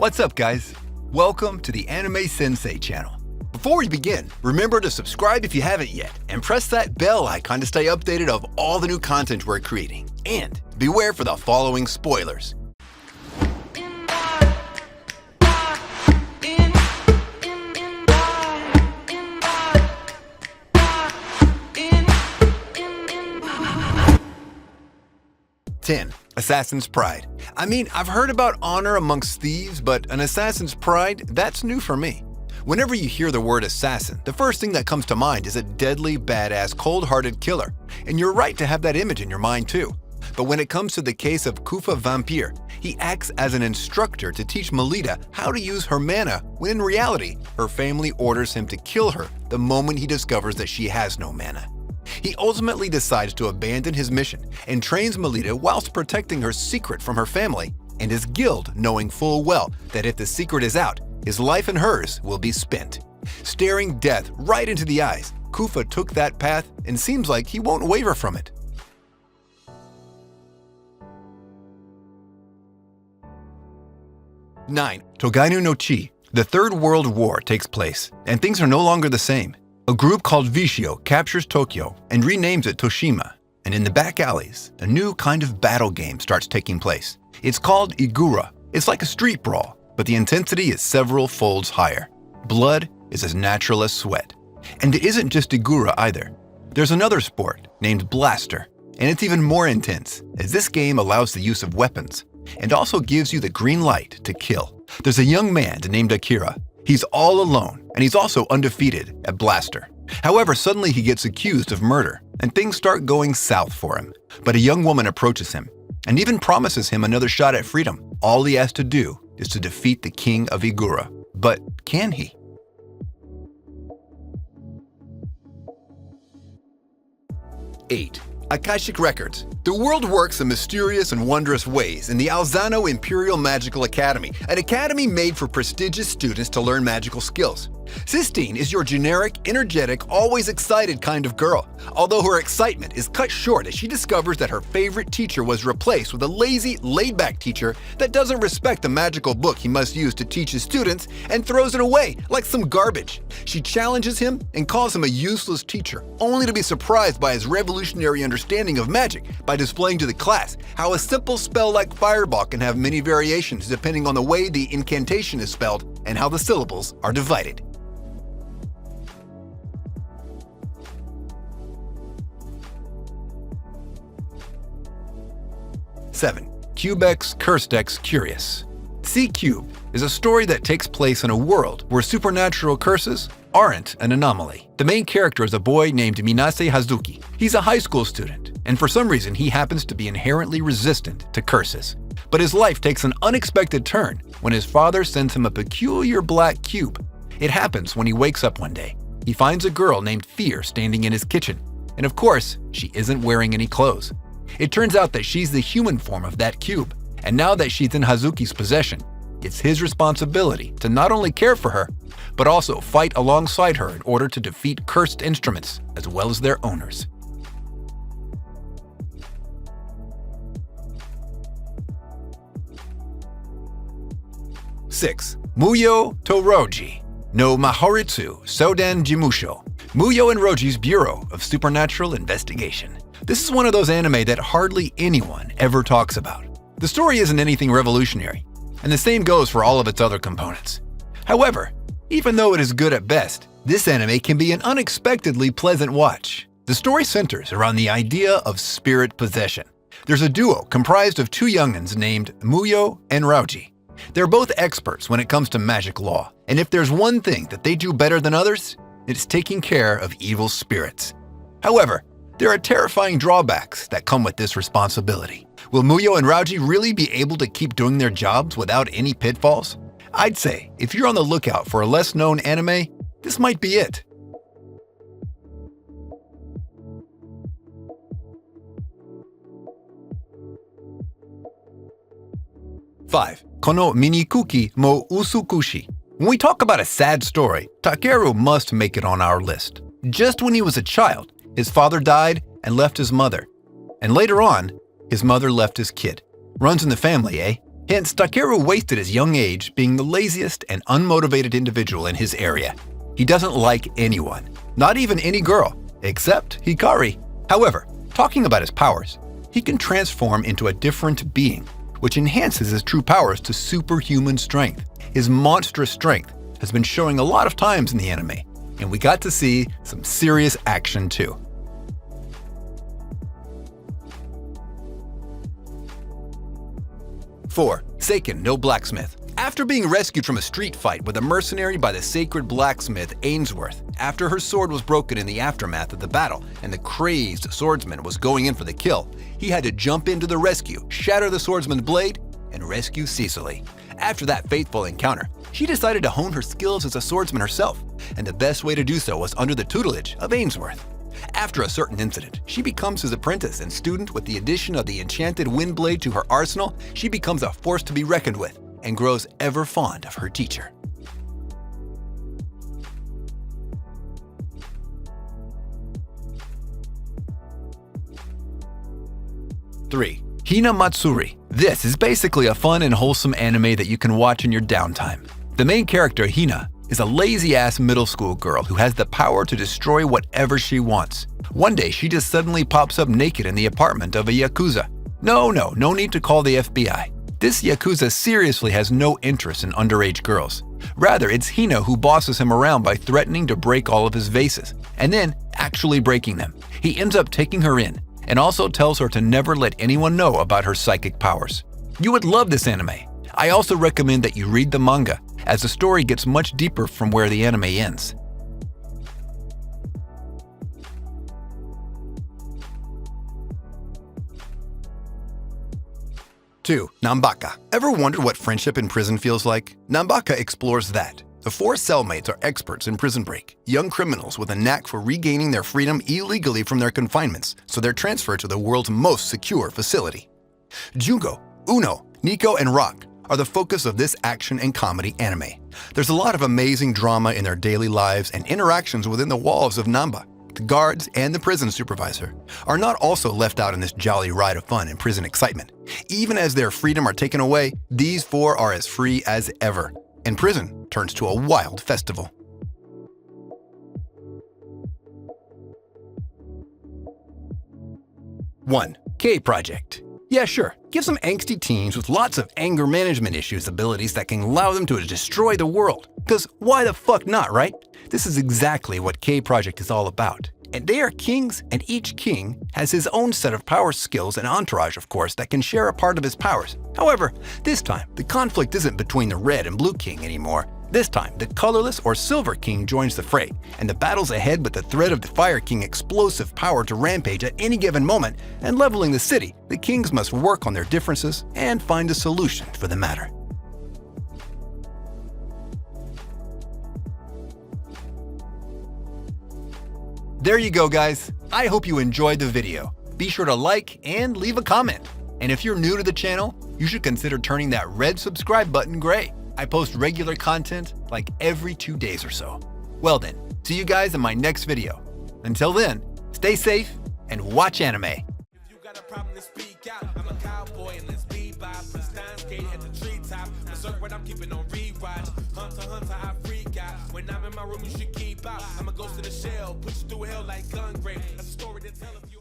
What's up, guys? Welcome to the Anime Sensei channel. Before we begin, remember to subscribe if you haven't yet, and press that bell icon to stay updated of all the new content we're creating. And beware for the following spoilers. Assassin's Pride. I mean, I've heard about honor amongst thieves, but an assassin's pride, that's new for me. Whenever you hear the word assassin, the first thing that comes to mind is a deadly, badass, cold-hearted killer. And you're right to have that image in your mind too. But when it comes to the case of Kufa Vampire, he acts as an instructor to teach Melita how to use her mana, when in reality, her family orders him to kill her the moment he discovers that she has no mana. He ultimately decides to abandon his mission and trains Melita whilst protecting her secret from her family and his guild, knowing full well that if the secret is out, his life and hers will be spent. Staring death right into the eyes, Kufa took that path and seems like he won't waver from it. Togainu no Chi. The Third World War takes place, and things are no longer the same. A group called Vishio captures Tokyo and renames it Toshima, and in the back alleys, a new kind of battle game starts taking place. It's called Igura. It's like a street brawl, but the intensity is several folds higher. Blood is as natural as sweat. And it isn't just Igura either. There's another sport named Blaster, and it's even more intense, as this game allows the use of weapons, and also gives you the green light to kill. There's a young man named Akira. He's all alone, and he's also undefeated at Blaster. However, suddenly he gets accused of murder, and things start going south for him. But a young woman approaches him, and even promises him another shot at freedom. All he has to do is to defeat the king of Igura. But can he? Akashic Records. The world works in mysterious and wondrous ways in the Alzano Imperial Magical Academy, an academy made for prestigious students to learn magical skills. Sistine is your generic, energetic, always excited kind of girl, although her excitement is cut short as she discovers that her favorite teacher was replaced with a lazy, laid-back teacher that doesn't respect the magical book he must use to teach his students and throws it away like some garbage. She challenges him and calls him a useless teacher, only to be surprised by his revolutionary understanding of magic by displaying to the class how a simple spell like Fireball can have many variations depending on the way the incantation is spelled and how the syllables are divided. 7. Cubex Cursed X Curious. C-Cube is a story that takes place in a world where supernatural curses aren't an anomaly. The main character is a boy named Minase Hazuki. He's a high school student, and for some reason he happens to be inherently resistant to curses. But his life takes an unexpected turn when his father sends him a peculiar black cube. It happens when he wakes up one day. He finds a girl named Fear standing in his kitchen, and of course, she isn't wearing any clothes. It turns out that she's the human form of that cube, and now that she's in Hazuki's possession, it's his responsibility to not only care for her, but also fight alongside her in order to defeat cursed instruments as well as their owners. 6. Muyo to Roji no Mahoritsu Sodan Jimusho. Muyo and Roji's Bureau of Supernatural Investigation. This is one of those anime that hardly anyone ever talks about. The story isn't anything revolutionary, and the same goes for all of its other components. However, even though it is good at best, this anime can be an unexpectedly pleasant watch. The story centers around the idea of spirit possession. There's a duo comprised of two youngins named Muyo and Rauji. They're both experts when it comes to magic law, and if there's one thing that they do better than others, it's taking care of evil spirits. However, there are terrifying drawbacks that come with this responsibility. Will Muyo and Rauji really be able to keep doing their jobs without any pitfalls? I'd say, if you're on the lookout for a less-known anime, this might be it. 5. Kono minikuki mo usukushi. When we talk about a sad story, Takeru must make it on our list. Just when he was a child, his father died and left his mother. And later on, his mother left his kid. Runs in the family, eh? Hence, Takeru wasted his young age being the laziest and unmotivated individual in his area. He doesn't like anyone, not even any girl, except Hikari. However, talking about his powers, he can transform into a different being, which enhances his true powers to superhuman strength. His monstrous strength has been showing a lot of times in the anime, and we got to see some serious action too. 4. Seiken no Blacksmith. After being rescued from a street fight with a mercenary by the sacred blacksmith Ainsworth, after her sword was broken in the aftermath of the battle and the crazed swordsman was going in for the kill, he had to jump into the rescue, shatter the swordsman's blade, and rescue Cecily. After that fateful encounter, she decided to hone her skills as a swordsman herself, and the best way to do so was under the tutelage of Ainsworth. After a certain incident, she becomes his apprentice and student. With the addition of the enchanted wind blade to her arsenal, she becomes a force to be reckoned with and grows ever fond of her teacher. 3. Hina Matsuri. This is basically a fun and wholesome anime that you can watch in your downtime. The main character, Hina, is a lazy-ass middle school girl who has the power to destroy whatever she wants. One day, she just suddenly pops up naked in the apartment of a Yakuza. No need to call the FBI. This Yakuza seriously has no interest in underage girls. Rather, it's Hina who bosses him around by threatening to break all of his vases, and then actually breaking them. He ends up taking her in, and also tells her to never let anyone know about her psychic powers. You would love this anime. I also recommend that you read the manga, as the story gets much deeper from where the anime ends. 2. Nanbaka. Ever wondered what friendship in prison feels like? Nanbaka explores that. The 4 cellmates are experts in prison break, young criminals with a knack for regaining their freedom illegally from their confinements, so they're transferred to the world's most secure facility. Jungo, Uno, Nico, and Rock are the focus of this action and comedy anime. There's a lot of amazing drama in their daily lives and interactions within the walls of Namba. The guards and the prison supervisor are not also left out in this jolly ride of fun and prison excitement. Even as their freedom are taken away, these 4 are as free as ever, and prison turns to a wild festival. 1. K-Project. Yeah, sure, give some angsty teens with lots of anger management issues abilities that can allow them to destroy the world. Because why the fuck not, right? This is exactly what K-Project is all about. And they are kings, and each king has his own set of power skills and entourage, of course, that can share a part of his powers. However, this time, the conflict isn't between the red and blue king anymore. This time, the colorless or silver king joins the fray, and the battle's ahead with the threat of the fire king explosive power to rampage at any given moment and leveling the city. The kings must work on their differences and find a solution for the matter. There you go, guys. I hope you enjoyed the video. Be sure to like and leave a comment. And if you're new to the channel, you should consider turning that red subscribe button gray. I post regular content like every 2 days or so. Well then, see you guys in my next video. Until then, stay safe and watch anime. If you got a problem to speak out, I'm a cowboy and let's bebop. Put Steins Gate at the treetop. Berserk what I'm keeping on rewatch. Hunter, I freak out. When I'm in my room, you should keep out. I'm a ghost in the shell, push you through hell like gun grave. That's a story to tell of you.